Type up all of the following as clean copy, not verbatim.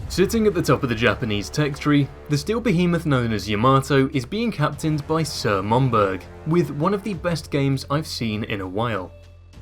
Sitting at the top of the Japanese tech tree, the steel behemoth known as Yamato is being captained by Sir Momberg, with one of the best games I've seen in a while.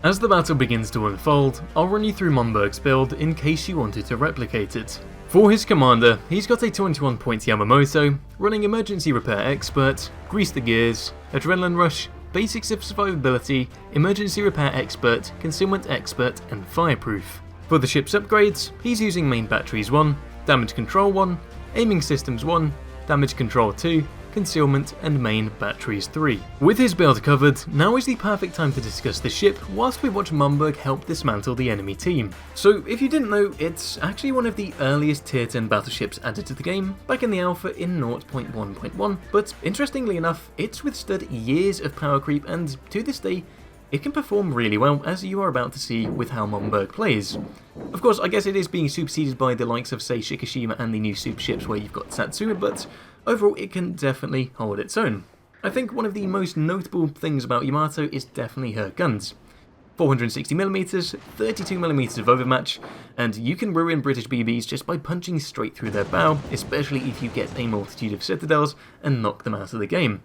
As the battle begins to unfold, I'll run you through Momberg's build in case you wanted to replicate it. For his commander, he's got a 21 point Yamato, running Emergency Repair Expert, Grease the Gears, Adrenaline Rush, Basics of Survivability, Emergency Repair Expert, Concealment Expert, and Fireproof. For the ship's upgrades, he's using Main Batteries 1, Damage Control 1, Aiming Systems 1, Damage Control 2, Concealment and Main Batteries 3. With his build covered, now is the perfect time to discuss the ship whilst we watch Momberg help dismantle the enemy team. So if you didn't know, it's actually one of the earliest tier 10 battleships added to the game, back in the alpha in 0.1.1, but interestingly enough, it's withstood years of power creep and to this day, it can perform really well, as you are about to see with how Momberg plays. Of course, I guess it is being superseded by the likes of, say, Shikishima and the new super ships where you've got Satsuma, but overall it can definitely hold its own. I think one of the most notable things about Yamato is definitely her guns. 460mm, 32mm of overmatch, and you can ruin British BBs just by punching straight through their bow, especially if you get a multitude of citadels and knock them out of the game.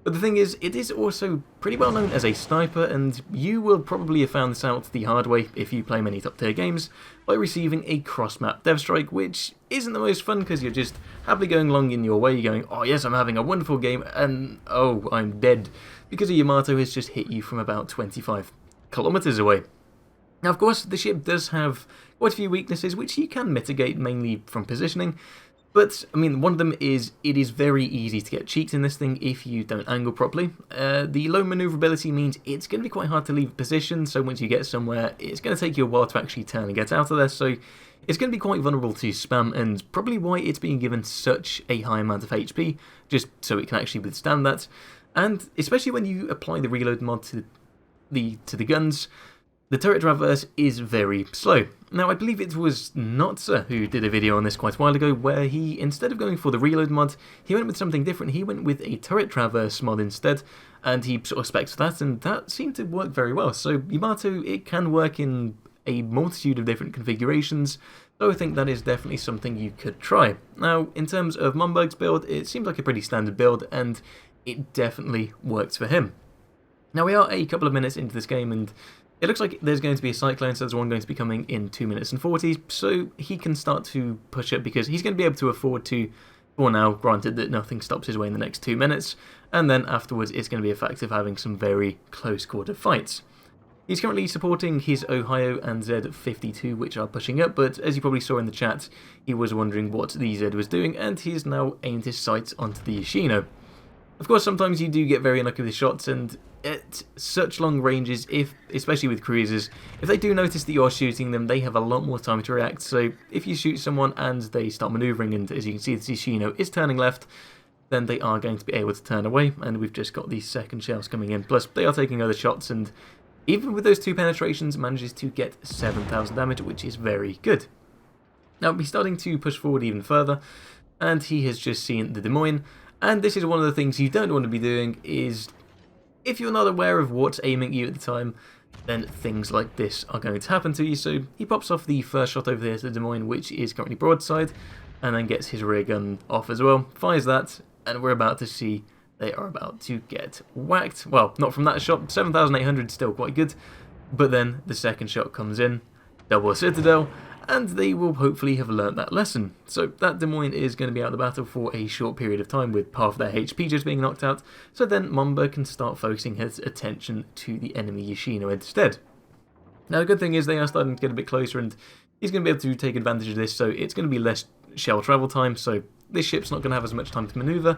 But the thing is, it is also pretty well known as a sniper, and you will probably have found this out the hard way if you play many top tier games, by receiving a cross-map dev strike, which isn't the most fun because you're just happily going along in your way, going, oh yes, I'm having a wonderful game, and oh, I'm dead, because a Yamato has just hit you from about 25 kilometers away. Now, of course, the ship does have quite a few weaknesses, which you can mitigate mainly from positioning. But, I mean, one of them is it is very easy to get cheats in this thing if you don't angle properly. The low maneuverability means it's going to be quite hard to leave position, so once you get somewhere, it's going to take you a while to actually turn and get out of there, so it's going to be quite vulnerable to spam, and probably why it's being given such a high amount of HP, just so it can actually withstand that. And especially when you apply the reload mod to the guns, the turret traverse is very slow. Now, I believe it was Notza who did a video on this quite a while ago, where he, instead of going for the reload mod, he went with something different. He went with a turret traverse mod instead, and he sort of specs that, and that seemed to work very well. So Yamato, it can work in a multitude of different configurations, so I think that is definitely something you could try. Now, in terms of Momberg's build, it seems like a pretty standard build, and it definitely works for him. Now, we are a couple of minutes into this game, and it looks like there's going to be a cyclone, so there's one going to be coming in 2 minutes and 40, so he can start to push it because he's going to be able to afford to, for now, granted that nothing stops his way in the next 2 minutes, and then afterwards it's going to be a fact of having some very close quarter fights. He's currently supporting his Ohio and Z52, which are pushing up, but as you probably saw in the chat, he was wondering what the Z was doing, and he's now aimed his sights onto the Yoshino. Of course, sometimes you do get very unlucky with shots, and at such long ranges, especially with cruisers, if they do notice that you're shooting them, they have a lot more time to react. So if you shoot someone and they start manoeuvring, and as you can see, the Yoshino is turning left, then they are going to be able to turn away, and we've just got these second shells coming in. Plus, they are taking other shots, and even with those 2 penetrations, manages to get 7,000 damage, which is very good. Now, he's starting to push forward even further, and he has just seen the Des Moines. And this is one of the things you don't want to be doing, is if you're not aware of what's aiming at you at the time, then things like this are going to happen to you. So he pops off the first shot over here to the Des Moines, which is currently broadside, and then gets his rear gun off as well, fires that, and we're about to see they are about to get whacked. Well, not from that shot, 7,800 still quite good, but then the second shot comes in, double citadel, and they will hopefully have learnt that lesson. So that Des Moines is going to be out of the battle for a short period of time with half their HP just being knocked out, so then Momberg can start focusing his attention to the enemy Yoshino instead. Now the good thing is they are starting to get a bit closer, and he's going to be able to take advantage of this, so it's going to be less shell travel time, so this ship's not going to have as much time to manoeuvre.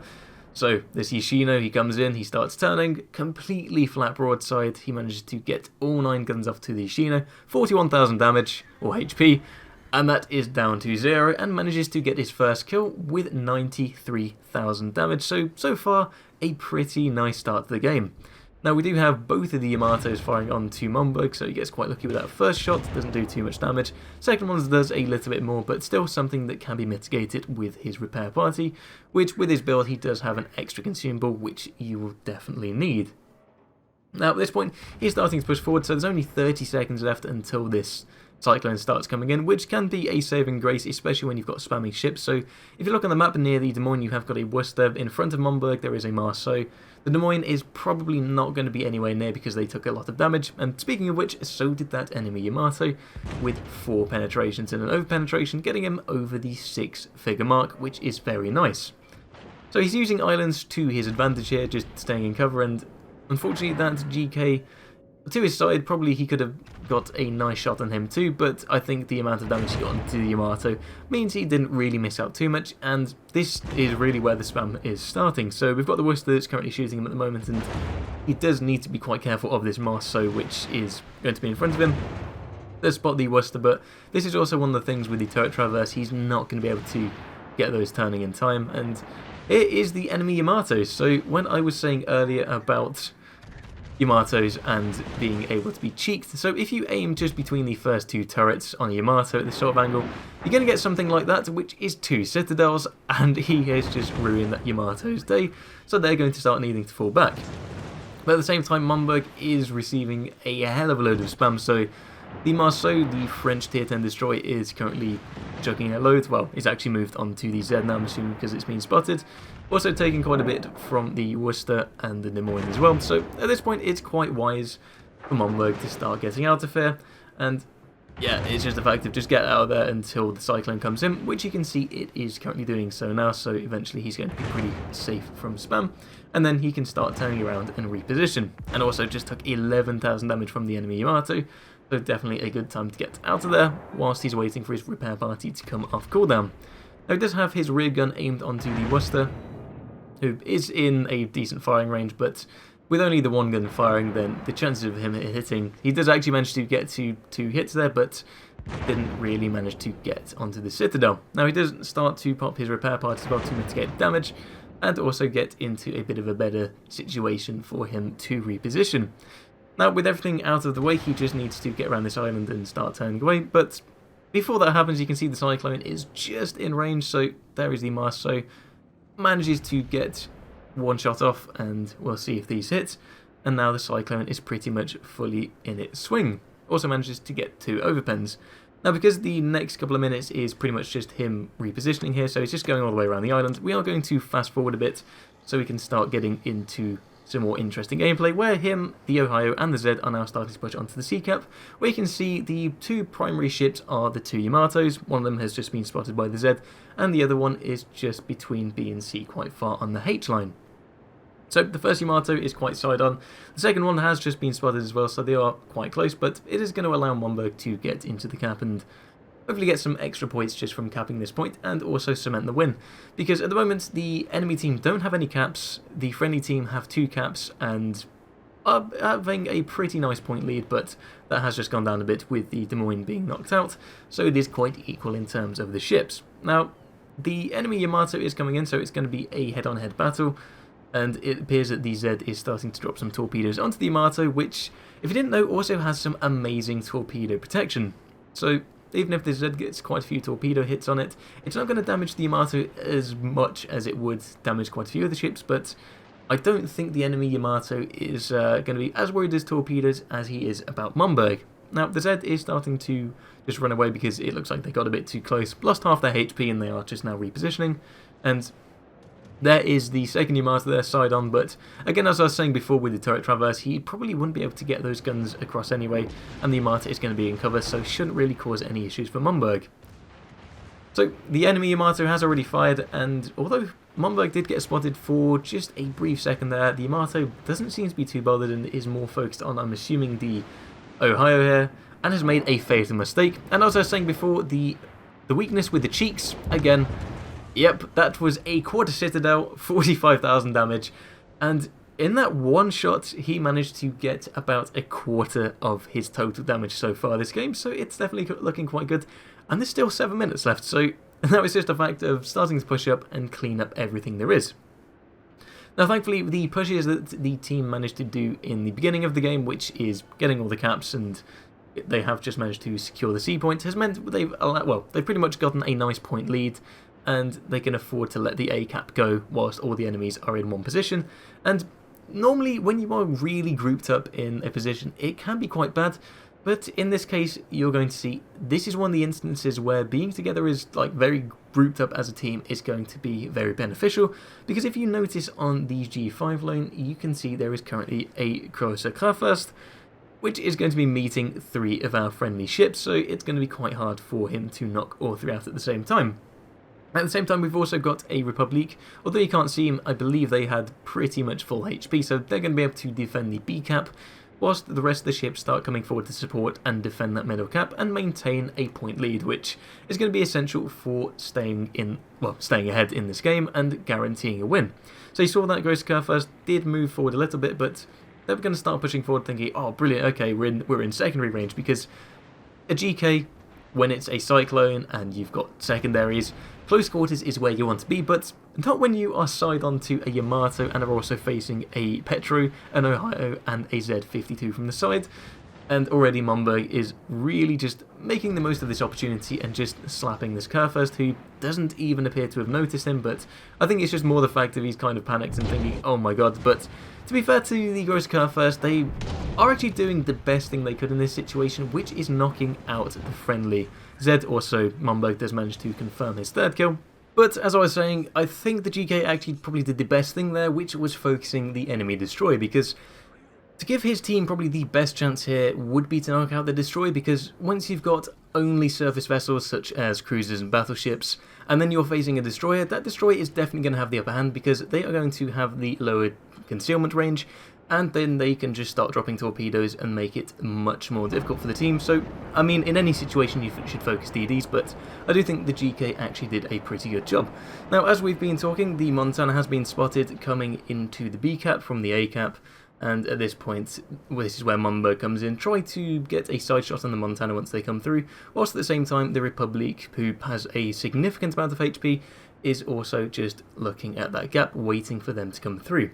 So this Yoshino, he comes in, he starts turning, completely flat broadside, he manages to get all 9 guns off to the Yoshino, 41,000 damage, or HP, and that is down to 0, and manages to get his first kill with 93,000 damage, so far, a pretty nice start to the game. Now we do have both of the Yamatos firing onto Momberg, so he gets quite lucky with that first shot, doesn't do too much damage. Second one does a little bit more, but still something that can be mitigated with his repair party, which with his build he does have an extra consumable, which you will definitely need. Now at this point, he's starting to push forward, so there's only 30 seconds left until this Cyclone starts coming in, which can be a saving grace, especially when you've got spamming ships. So if you look on the map near the Des Moines, you have got a Worcester. In front of Momberg, there is a Marceau. The Des Moines is probably not going to be anywhere near because they took a lot of damage. And speaking of which, so did that enemy Yamato with 4 penetrations and an over-penetration, getting him over the 6-figure mark, which is very nice. So he's using islands to his advantage here, just staying in cover, and unfortunately that GK to his side, probably he could have got a nice shot on him too, but I think the amount of damage he got onto the Yamato means he didn't really miss out too much, and this is really where the spam is starting. So we've got the Worcester that's currently shooting him at the moment, and he does need to be quite careful of this Marceau, which is going to be in front of him. Let's spot the Worcester, but this is also one of the things with the turret traverse, he's not going to be able to get those turning in time, and it is the enemy Yamato. So when I was saying earlier about Yamatos and being able to be cheeked, so if you aim just between the first 2 turrets on a Yamato at this sort of angle, you're going to get something like that, which is 2 citadels, and he has just ruined that Yamato's day, so they're going to start needing to fall back. But at the same time, Momberg is receiving a hell of a load of spam, so the Marceau, the French tier 10 destroyer, is currently chucking a load. Well, he's actually moved on to the Z now, I'm assuming, because it's been spotted. Also taking quite a bit from the Worcester and the Des Moines as well. So at this point, it's quite wise for Momberg to start getting out of here. And yeah, it's just a fact of just get out of there until the Cyclone comes in, which you can see it is currently doing so now. So eventually he's going to be pretty safe from spam. And then he can start turning around and reposition. And also just took 11,000 damage from the enemy Yamato. So definitely a good time to get out of there whilst he's waiting for his repair party to come off cooldown. Now he does have his rear gun aimed onto the Worcester, who is in a decent firing range, but with only the 1 gun firing, then the chances of him hitting, he does actually manage to get to 2 hits there, but didn't really manage to get onto the Citadel. Now he does start to pop his repair party as well to mitigate damage, and also get into a bit of a better situation for him to reposition. Now, with everything out of the way, he just needs to get around this island and start turning away, but before that happens, you can see the Cyclone is just in range, so there is the Marceau. Manages to get 1 shot off, and we'll see if these hit, and now the Cyclone is pretty much fully in its swing. Also manages to get 2 overpens. Now, because the next couple of minutes is pretty much just him repositioning here, so he's just going all the way around the island, we are going to fast forward a bit so we can start getting into some more interesting gameplay, where him, the Ohio, and the Z are now starting to push onto the sea cap, where you can see the 2 primary ships are the 2 Yamatos. One of them has just been spotted by the Z, and the other one is just between B and C, quite far on the H line. So the first Yamato is quite side on. The second one has just been spotted as well, so they are quite close, but it is going to allow Momberg to get into the cap and hopefully get some extra points just from capping this point, and also cement the win. Because at the moment, the enemy team don't have any caps, the friendly team have 2 caps, and are having a pretty nice point lead, but that has just gone down a bit with the Des Moines being knocked out, so it is quite equal in terms of the ships. Now, the enemy Yamato is coming in, so it's going to be a head-on-head battle, and it appears that the Z is starting to drop some torpedoes onto the Yamato, which, if you didn't know, also has some amazing torpedo protection. So even if the Z gets quite a few torpedo hits on it, it's not going to damage the Yamato as much as it would damage quite a few of the ships, but I don't think the enemy Yamato is going to be as worried as torpedoes as he is about Momberg. Now, the Z is starting to just run away because it looks like they got a bit too close, lost half their HP, and they are just now repositioning, and there is the second Yamato there, side on, but again, as I was saying before with the turret traverse, he probably wouldn't be able to get those guns across anyway, and the Yamato is going to be in cover, so shouldn't really cause any issues for Momberg. So the enemy Yamato has already fired, and although Momberg did get spotted for just a brief second there, the Yamato doesn't seem to be too bothered and is more focused on, I'm assuming, the Ohio here, and has made a fatal mistake. And as I was saying before, the weakness with the cheeks, again, yep, that was a quarter citadel, 45,000 damage, and in that 1 shot, he managed to get about a quarter of his total damage so far this game, so it's definitely looking quite good. And there's still 7 minutes left, so that was just a fact of starting to push up and clean up everything there is. Now, thankfully, the pushes that the team managed to do in the beginning of the game, which is getting all the caps, and they have just managed to secure the C points, has meant they've pretty much gotten a nice point lead, and they can afford to let the A cap go whilst all the enemies are in one position. And normally, when you are really grouped up in a position, it can be quite bad. But in this case, you're going to see this is one of the instances where being together is like very grouped up as a team is going to be very beneficial, because if you notice on the G5 lane, you can see there is currently a Großer Kraftwerk, which is going to be meeting 3 of our friendly ships, so it's going to be quite hard for him to knock all 3 out at the same time. At the same time, we've also got a Republic. Although you can't see them, I believe they had pretty much full HP, so they're going to be able to defend the B cap, whilst the rest of the ships start coming forward to support and defend that middle cap and maintain a point lead, which is going to be essential for staying ahead in this game and guaranteeing a win. So you saw that Großer Kraftwerk did move forward a little bit, but they were going to start pushing forward thinking, oh brilliant, okay, we're in secondary range, because a GK, when it's a Cyclone and you've got secondaries, close quarters is where you want to be, but not when you are side onto a Yamato and are also facing a Petro, an Ohio and a Z52 from the side. And already Momberg is really just making the most of this opportunity and just slapping this Kraftwerk, who doesn't even appear to have noticed him, but I think it's just more the fact that he's kind of panicked and thinking, oh my god. But to be fair to the Großer Kraftwerk, they are actually doing the best thing they could in this situation, which is knocking out the friendly Z. Also, Momberg does manage to confirm his 3rd kill. But as I was saying, I think the GK actually probably did the best thing there, which was focusing the enemy destroyer, because to give his team probably the best chance here would be to knock out the destroyer, because once you've got only surface vessels such as cruisers and battleships, and then you're facing a destroyer, that destroyer is definitely going to have the upper hand, because they are going to have the lower concealment range, and then they can just start dropping torpedoes and make it much more difficult for the team. So, I mean, in any situation you should focus DDs, but I do think the GK actually did a pretty good job. Now, as we've been talking, the Montana has been spotted coming into the B cap from the A cap, and at this point, this is where Momberg comes in, try to get a side shot on the Montana once they come through, whilst at the same time the Republic, who has a significant amount of HP, is also just looking at that gap, waiting for them to come through.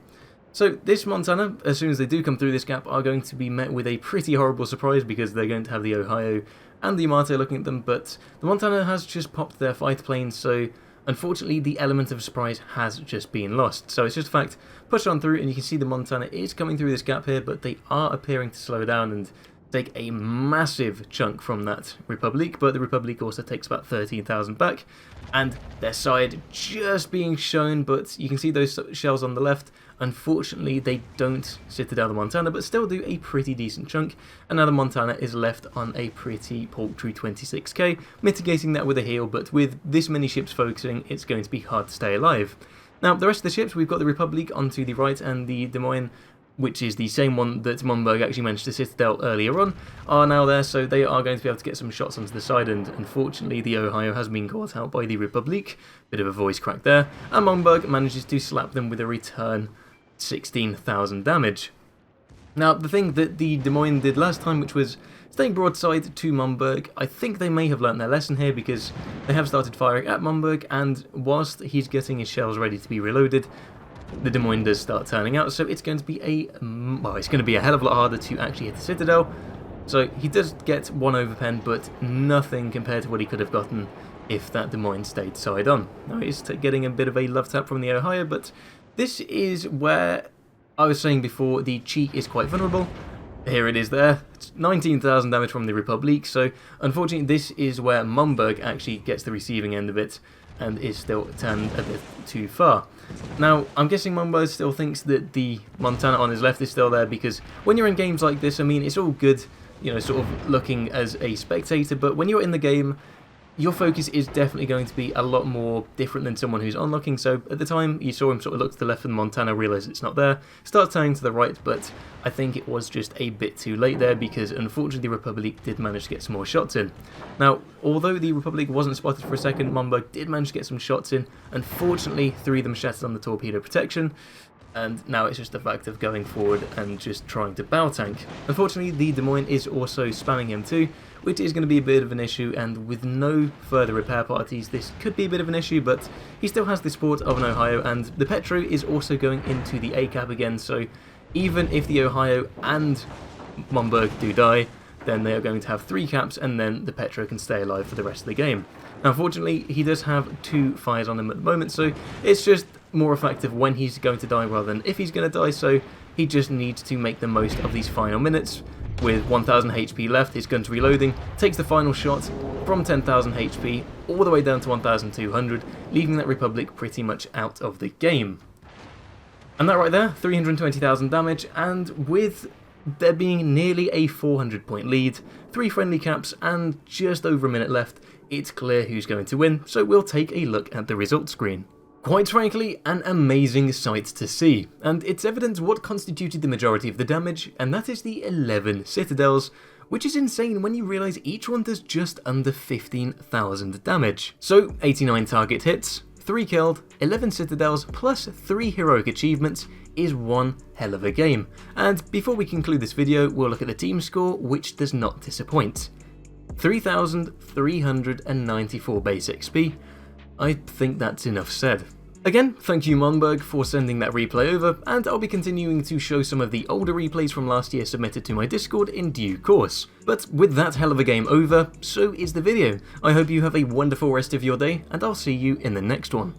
So this Montana, as soon as they do come through this gap, are going to be met with a pretty horrible surprise, because they're going to have the Ohio and the Yamato looking at them, but the Montana has just popped their fighter plane, so unfortunately the element of surprise has just been lost. So it's just a fact, push on through, and you can see the Montana is coming through this gap here, but they are appearing to slow down and take a massive chunk from that Republic, but the Republic also takes about 13,000 back, and their side just being shown, but you can see those shells on the left. Unfortunately, they don't sit down the Montana, but still do a pretty decent chunk, and now the Montana is left on a pretty paltry 26k, mitigating that with a heal, but with this many ships focusing, it's going to be hard to stay alive. Now, the rest of the ships, we've got the Republic onto the right, and the Des Moines, which is the same one that Momberg actually managed to citadel earlier on, are now there, so they are going to be able to get some shots onto the side, and unfortunately the Ohio has been caught out by the Republic, bit of a voice crack there, and Momberg manages to slap them with a return 16,000 damage. Now, the thing that the Des Moines did last time, which was staying broadside to Momberg, I think they may have learnt their lesson here, because they have started firing at Momberg, and whilst he's getting his shells ready to be reloaded, the Des Moines does start turning out, so it's going to be a hell of a lot harder to actually hit the Citadel. So he does get one overpen, but nothing compared to what he could have gotten if that Des Moines stayed side on. Now he's getting a bit of a love tap from the Ohio, but this is where I was saying before the cheek is quite vulnerable. Here it is there. It's 19,000 damage from the Republic, so unfortunately this is where Momberg actually gets the receiving end of it and is still turned a bit too far. Now, I'm guessing Momberg still thinks that the Montana on his left is still there, because when you're in games like this, I mean, it's all good, you know, sort of looking as a spectator, but when you're in the game, your focus is definitely going to be a lot more different than someone who's onlooking. So at the time, you saw him sort of look to the left and Montana realise it's not there, start turning to the right, but I think it was just a bit too late there, because unfortunately the Republic did manage to get some more shots in. Now, although the Republic wasn't spotted for a second, Momberg did manage to get some shots in. Unfortunately, 3 of them shattered on the torpedo protection, and now it's just a fact of going forward and just trying to bow tank. Unfortunately, the Des Moines is also spamming him too, which is going to be a bit of an issue, and with no further repair parties, this could be a bit of an issue, but he still has the support of an Ohio, and the Petro is also going into the A cap again, so even if the Ohio and Momberg do die, then they are going to have 3 caps, and then the Petro can stay alive for the rest of the game. Now, unfortunately, he does have 2 fires on him at the moment, so it's just more effective when he's going to die rather than if he's going to die, so he just needs to make the most of these final minutes. With 1000 HP left, his gun's reloading, takes the final shot from 10,000 HP all the way down to 1200, leaving that Republic pretty much out of the game. And that right there, 320,000 damage, and with there being nearly a 400 point lead, 3 friendly caps and just over a minute left, it's clear who's going to win, so we'll take a look at the results screen. Quite frankly, an amazing sight to see, and it's evident what constituted the majority of the damage, and that is the 11 citadels, which is insane when you realise each one does just under 15,000 damage. So 89 target hits, 3 killed, 11 citadels plus 3 heroic achievements is one hell of a game. And before we conclude this video, we'll look at the team score, which does not disappoint. 3,394 base XP. I think that's enough said. Again, thank you Monberg for sending that replay over, and I'll be continuing to show some of the older replays from last year submitted to my Discord in due course. But with that hell of a game over, so is the video. I hope you have a wonderful rest of your day, and I'll see you in the next one.